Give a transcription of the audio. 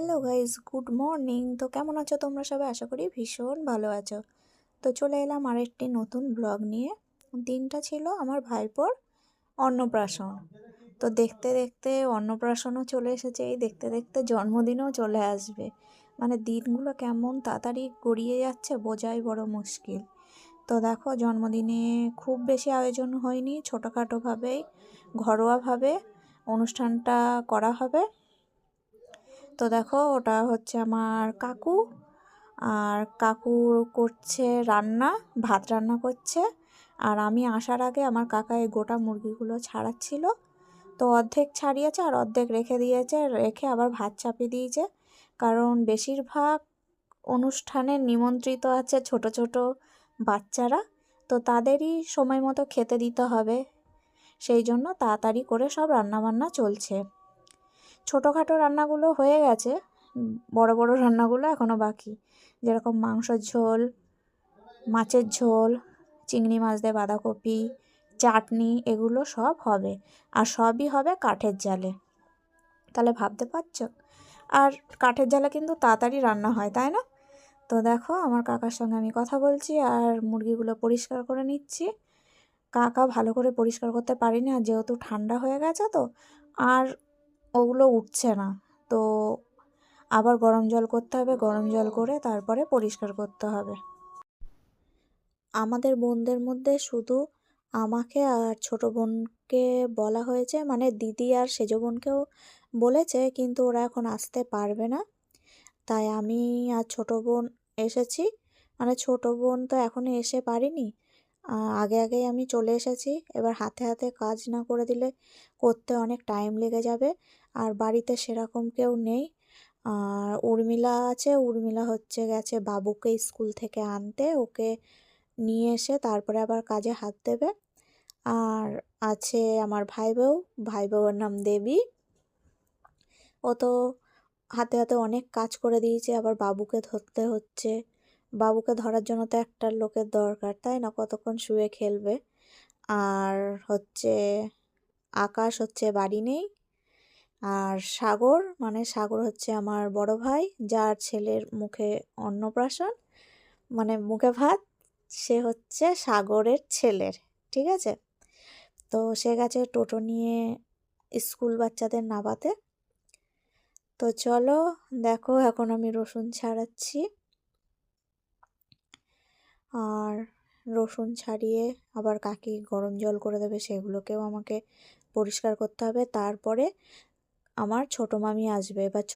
Hello guys, good morning. তো কেমন আছো তোমরা সবাই? আশা করি ভীষণ ভালো আছো। তো চলে এলাম আরেকটি নতুন ব্লগ নিয়ে। দিনটা ছিল আমার ভাইপোর অন্নপ্রাশন। তো দেখতে দেখতে অন্নপ্রাশনও চলে এসেছে, এই দেখতে দেখতে জন্মদিনও চলে আসবে। মানে দিনগুলো কেমন তাড়াতাড়ি গড়িয়ে যাচ্ছে বোঝাই বড় মুশকিল। তো দেখো, জন্মদিনে খুব বেশি আয়োজন হয়নি, ছোটোখাটোভাবেই ঘরোয়াভাবে অনুষ্ঠানটা করা হবে। তো দেখো, ওটা হচ্ছে আমার কাকু, আর কাকু করছে রান্না, ভাত রান্না করছে। আর আমি আসার আগে আমার কাকা এই গোটা মুরগিগুলো ছাড়াচ্ছিল। তো অর্ধেক ছাড়িয়েছে আর অর্ধেক রেখে দিয়েছে, রেখে আবার ভাত চাপিয়ে দিয়েছে। কারণ বেশিরভাগ অনুষ্ঠানে নিমন্ত্রিত আছে ছোট ছোট বাচ্চারা, তো তাদেরই সময় মতো খেতে দিতে হবে। সেই জন্য তাড়াতাড়ি করে সব রান্নাবান্না চলছে। ছোটোখাটো রান্নাগুলো হয়ে গেছে, বড় বড় রান্নাগুলো এখনও বাকি। যেরকম মাংসের ঝোল, মাছের ঝোল, চিংড়ি মাছ দিয়ে বাঁধাকপি, চাটনি, এগুলো সব হবে। আর সবই হবে কাঠের জালে। তাহলে ভাবতে পারছো? আর কাঠের জালে কিন্তু তাড়াতাড়ি রান্না হয়, তাই না? তো দেখো, আমার কাকার সঙ্গে আমি কথা বলছি আর মুরগিগুলো পরিষ্কার করে নিচ্ছি। কাকা ভালো করে পরিষ্কার করতে পারিনি, আর যেহেতু ঠান্ডা হয়ে গেছে তো আর ওগুলো উঠছে না। তো আবার গরম জল করতে হবে, গরম জল করে তারপরে পরিষ্কার করতে হবে। আমাদের বোনদের মধ্যে শুধু আমাকে আর ছোট বোনকে বলা হয়েছে, মানে দিদি আর সেজ বোনকেও বলেছে, কিন্তু ওরা এখন আসতে পারবে না। তাই আমি আর ছোট বোন এসেছি। মানে ছোট বোন তো এখনো এসে পারিনি, আগে আগেই আমি চলে এসেছি। এবার হাতে হাতে কাজ না করে দিলে করতে অনেক টাইম লেগে যাবে। আর বাড়িতে সেরকম কেউ নেই। আর উর্মিলা আছে, উর্মিলা হচ্ছে গেছে বাবুকে স্কুল থেকে আনতে, ওকে নিয়ে এসে তারপরে আবার কাজে হাত দেবে। আর আছে আমার ভাই বউ, ভাই বউয়ের নাম দেবী। ও তো হাতে হাতে অনেক কাজ করে দিয়েছে, আবার বাবুকে ধরতে হচ্ছে। বাবুকে ধরার জন্য তো একটা লোকের দরকার, তাই না? কতক্ষণ শুয়ে খেলবে। আর হচ্ছে আকাশ হচ্ছে বাড়ি নেই। আর সাগর, মানে সাগর হচ্ছে আমার বড় ভাই, যার ছেলের মুখে অন্নপ্রাশন, মানে মুখে ভাত, সে হচ্ছে সাগরের ছেলের, ঠিক আছে? তো সে গেছে টোটো নিয়ে স্কুল বাচ্চাদের নামাতে। তো চলো দেখো, এখন আমি রসুন ছাড়াচ্ছি। আর রসুন ছাড়িয়ে আবার কাকি গরম জল করে দেবে, সেগুলোকেও আমাকে পরিষ্কার করতে হবে। তারপরে আমার ছোটো মামি আসবে। এবার